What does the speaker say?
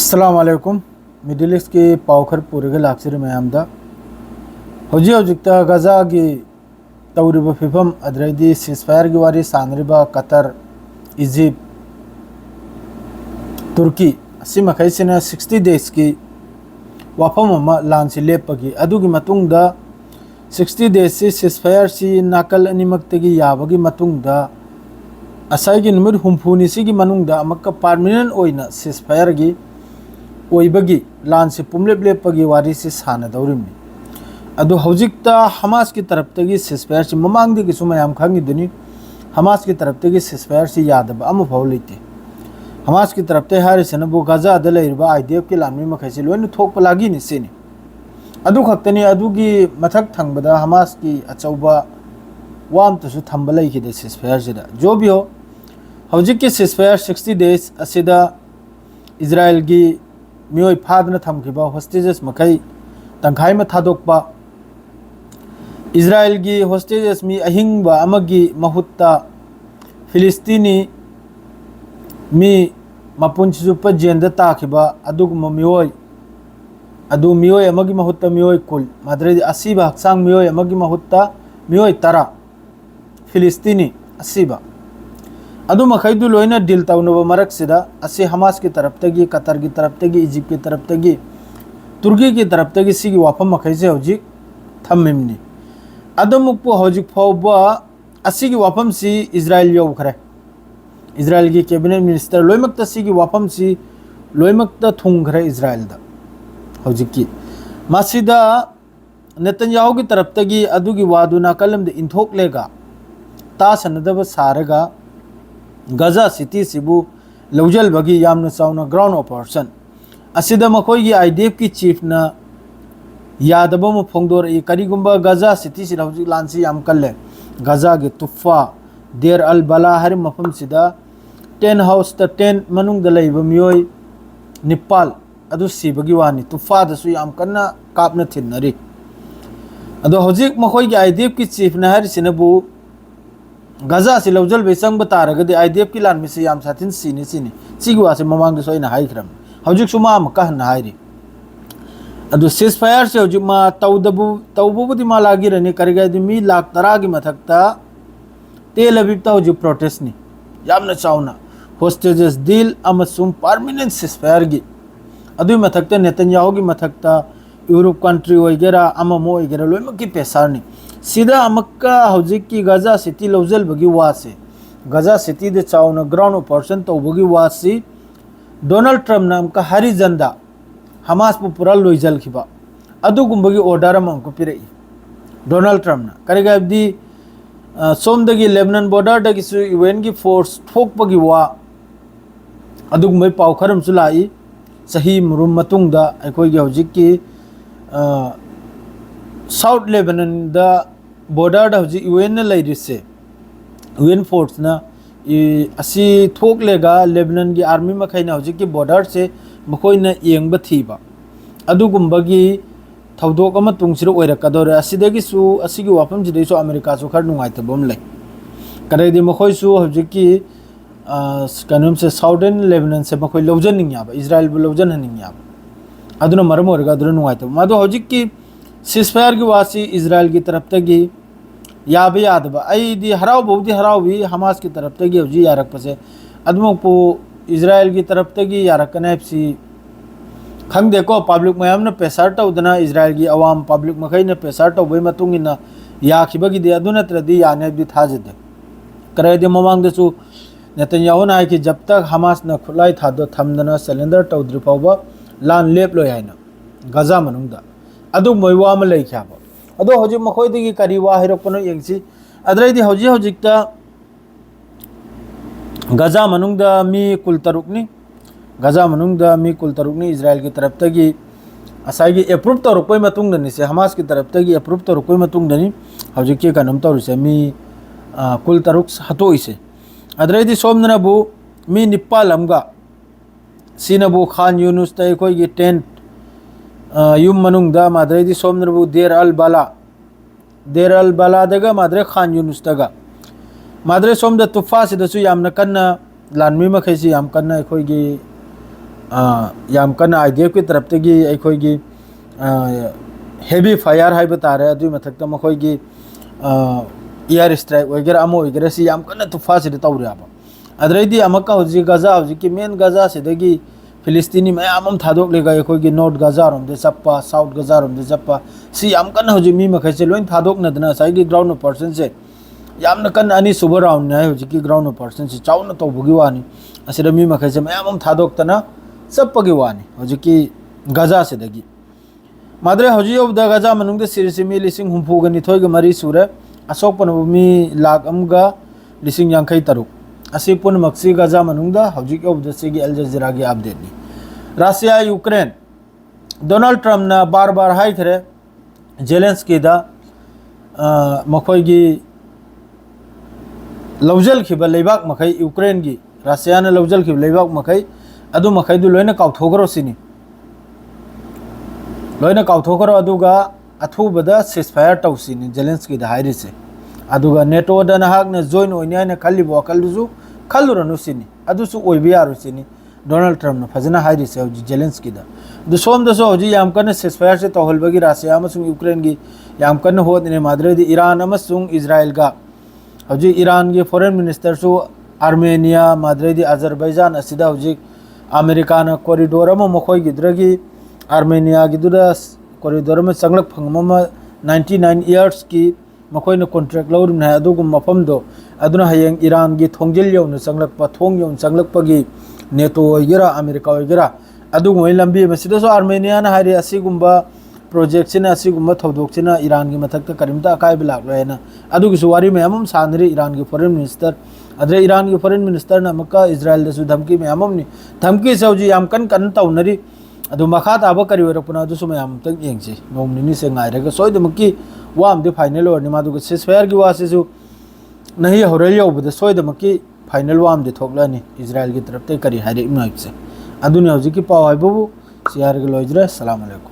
अस्सलाम वालेकुम middle east के पावखर पूरे लाक्चर मैमदा हजिता गजा की तौरीब फिफम अदरदी सीजफायर की वारी सानरीबा कतर इजिप्ट तुर्की मखैसिना 60 डेज की वाफम लान से लेपगी 60 डेज से सीजफायर से नाकल अनिमक्तगी याबगी असाई नुमित हुम्फुनी सिगी मनुंगदा अमक्का परमानेंट ओइना सीजफायर की ओइबगी लान से पुमलेप लेपगी वारी से सानदौरिमनि अदो हौजिकता हमास की तरफ तगी सीजफायर से ममांगदी की सुमयाम खंगिदुनी हमास की तरफ तगी सीजफायर से यादब अमफाव लेते हमास की तरफ ते हारिसनबु गजा द लेरिबा आईडीएफ के लामनी मखैसे लोइन थोकप लागिनि सेनि अदु खक्तनी अदुगी मथक थंगबदा हमास की अचौबा वाम तसु थंबा लैखिदे सीजफायर सिदा जो भी हो हौजिक के सीजफायर 60 डेज असिदा इजराइल की मियोय फादना थमखिबा होस्टेजेस मखै तंखाई में थादोकपा इजराइल की होस्टेजेस मी अहिंगबा अमगी महुत्ता फिलिस्तीनी मी मपुंचुप जेंद ताखिबा अदुगुम मियोय अदु मियोय अमगी महुत्ता मियोय कुल माद्रे असीबा हक्सांग मियोय अमगी महुत्ता मियोय तरा फिलिस्तीनी असीबा अदु मखैदु लोइना डील तौनबा मरक सिदा असे हमास की तरफ तगी कतर की तरफ तगी इजिप्ट की तरफ तगी तुर्की की तरफ तगी सिगी वाफम मखैसे हौजिक थम्मिमनि अदमुकपु हौजिक फौबा असिगी वाफम सी इजराइल यौखरे इजराइल की कैबिनेट मिनिस्टर लोइमक्ता सिगी वाफम सी लोइमक्ता थुंगखरे इजराइल दा हौजिकी मासिदा नेतन्याहु की तरफ तगी अदुगी वादुना कलम दे इंथोक लेगा ता सनदब सारगा गजा सिटी सिबु लौजल बगी यामना चाउना ग्राउंड ऑपरेशन असिदा मखोई आईडीएफ की चीफ ना यादब म फोंगदोर ई करिगुंबा गजा सिटी से हौजिक लानसी याम कल्ले गजा के तुफा देर अल बला हर मफम सिदा 10 हाउस ता 10 मनुंग द लैब मियोय निपाल अदु सिबगी वानी तुफा दसु याम कन्ना कापना थिनरी अदो हौजिक मखोई के आईडीएफ की चीफ ना हर सिनबु गजा से लौजल बेसंग बतारगदे आईडीएफ की लान मिसे याम साथिन सीनी सिगी वासे ममांग दसु इना हाइख्रम हौजिक सुमा म कहना हाइरी अदु सीजफायर से हौजिक मा तौबुबुदी मा लागिरने करगदि मी लाख तरा की मथकता तेल अबीबता हौजिक प्रोटेस्ट नि यामना चाउना होस्टेजेस डील अमसुम परमानेंट सीजफायर की अदु मथकता नेतन्याहु की मथकता यूरोप कंट्री ओइगेरा अममो ओइगेरा लोइमक की पेसारनि सीधा अमक्का हौजिक की गजा सिटी लौजल बगी वासे गजा सिटी दे चाउना ग्राउंड ऑपरेशन तौबगी वासी डोनाल्ड ट्रम्प नाम का हरी जंदा हमास पु पूरा लोइजल खिबा अदुगुंबगी ऑर्डर अमको पिरई डोनाल्ड ट्रम्प ना करेगाबदी सोमदगी लेबनान बॉर्डर दगी सु यूएन की फोर्स थोकपगी वा अदुगुंबई पावखरम सुलाई सही मुरुम मतुंगदा अखोइगी हौजिक की साउथ लेबनान दा बॉर्डर दा हौजिक यूएन ने लैरिसे यूएन फोर्स ना असी थोक लेगा लेबनान की आर्मी मखैना हौजिक की बॉर्डर से मखोइना येंगबा थीबा अदुगुंबगी थौदोक अमा तुंगसिरो ओइरकदोरे असिदगिसु असिगी वाफम जिदैसु अमेरिका सु खर नुंगाइतबम लै करेदि मखोइसु हौजिक की कनुम से साउदर्न लेबनान से मखोइ लौजनिंग्याबा इजराइल बु लौजनहनिंग्याबा अदुना मरम ओइरगा अदुना नुंगाइतब मादो हौजिक की सीजफायर की वासी इजराइल की तरफ तगी याब यादब अदी हराव बहुदी हरावी हमास की तरफ तगी हौजी यारकपसे अदमोपु इजराइल की तरफ तगी यारकनेपसी खंगदेको पब्लिक मयाम ने प्रेसर तौदना इजराइल की अवाम पब्लिक मखै ने प्रेसर तौबै मतुंगिना याखिबगी दे अदुनत्रदी यानेबदी थाजदे करैदे ममांगदसु नेतन्याहु ना कि जब तक हमास न खुलाई थादो थमदना सिलेंडर तौद्रि फावबा लान लेप लोय हाइना गजा मनुंगदा अदु मोयवा म लैख्याबा अदो हौजिक मखोइदगी करी वा हिरकपनो यंगसी अदरैदी हौजिकता गजा मनुंगदा मी कुल तरुकनी गजा मनुंगदा मी कुल तरुकनी इजराइल की तरफ तगी असाइगी अप्रूव तरुकपै मतुंगदनि से हमास की तरफ तगी अप्रूव तरुकपै मतुंगदनि हौजिक के कनम तरुसे मी कुल तरुक हतोइसे अदरैदी सोमनबु मी निपाल अमगा सिनबु खान यूनुस तै कोइगी टेंट युम मनुंगदा माद्रेदी सोमनबु देर अल बला दगा माद्रे खान यूनुस दगा माद्रे सोमदा तुफा सिदसु यामना कन्ना लानमी मखैसी याम कन्ना अखोइगी याम कन IDF की तरफ तगी अखोगी हेवी फायर है तारे अदुई मथक्ता मखोगी एयर स्ट्राइक वगैरह अमो वगैरह सी याम कन तुफा से तौरेब अदरैदी अमका हौजी गजा हौजी की मेन गजा से फिलिस्तीनी मैम थादोलेगा अखोगी नॉर्थ गजा रोम चप्पा साउथ गजा रोम चप्पा सी याम कन हौजी मी मखैसे लोइन थादोकनदना साइगी ग्राउंड ऑपरेशन से यामना कन अनी सुब राउंड है हौजी की ग्राउंड ऑपरेशन से चाउना तौबगी वानी असिदा मी मखैसे मैम थादोक्तना चप्पगी वानी हौजी की गजा से दगी माद्रे हौजी अब गजा मनुंग सिरिसी मी लिसिंग हुंफुगा निथोइगा मरी सुरे असोकपन मी लाख अमगा लिसिंग यांखै तरुक असी पुन मक्सी गजा मनुंग हौजी अब दसिगी अल जजीरा की अपडेट नी रशिया यूक्रेन डोनाल्ड ट्रम्प ना बार बार हाई खरे जेलेंस्की दा मखोइगी लौजल खिबा लेबाक मखै यूक्रेन की रशिया ने लौजल खिबा लेबाक मखै अदु मखै दु लोइना काउथोगरो सिनी लोइना काउथोगरो अदुगा अथुबदा सिसफायर तौसिनी जेलेंस्की दा हाइरिसे अदुगा नेटो दा नहाक ने जॉइन ओइनाने खल्लिबो अकलदुसु खल्लुरनु सिनी अदुसु ओइबियारु सिनी डोनाल्ड ट्रम्प ने फजना हाइरिसे हौजी जेलेंस्की दा दु सोम दसो हौजी याम कन सिसफायर से तौहलबगी रशिया अमसुंग यूक्रेन की याम कन होदने माद्रेदी ईरान अमसुंग इजराइल का हौजी ईरान की फॉरेन मिनिस्टर सु आर्मेनिया माद्रेदी अजरबैजान असिदा हौजी अमेरिका ना कॉरिडोर अमा मखोइगिद्रगी आर्मेनिया की कॉरिडोर में चंगलक फंगम 99 इयर्स की मखोइना कॉन्ट्रैक्ट लौरम है अदुगुम मफमदो अदुना हयेंग ईरान की थोंजिल यौन चंगलक थोंग यौन चंगलकपगी नेटो वगैरह अमेरिका वगैरह अदुगुम लंबी मसिदसो आर्मेनिया ना हारि असिगुम्बा प्रोजेक्ट सिना असिगुम्बा थौदोक सिना ईरान की मथक्ता करिमता अकायब लाक्लोयना अदुगिसु वारी मैमम सानरी ईरान की फॉरेन मिनिस्टर अदरे ईरान की फॉरेन मिनिस्टर ना मक्का इजराइल दसु धमकी मैमम नि धमकी सौजी याम कन तौनरी अदु मखा ताबा करी वरपुना दुसु मैम तक येंगसी नोम निनी से गायरगा सोइदमकी वाम दे फाइनल और निमादुग सिसफायर की वासेसु नहीं होरल यौबद सोइदमकी फाइनल वाम दे थोकलानी इजराइल की तरफ ते करी हारि इमाइक से अदुने हौजी की पाव हाइबु सियार के लोइजरे अस्सलाम वालेकुम।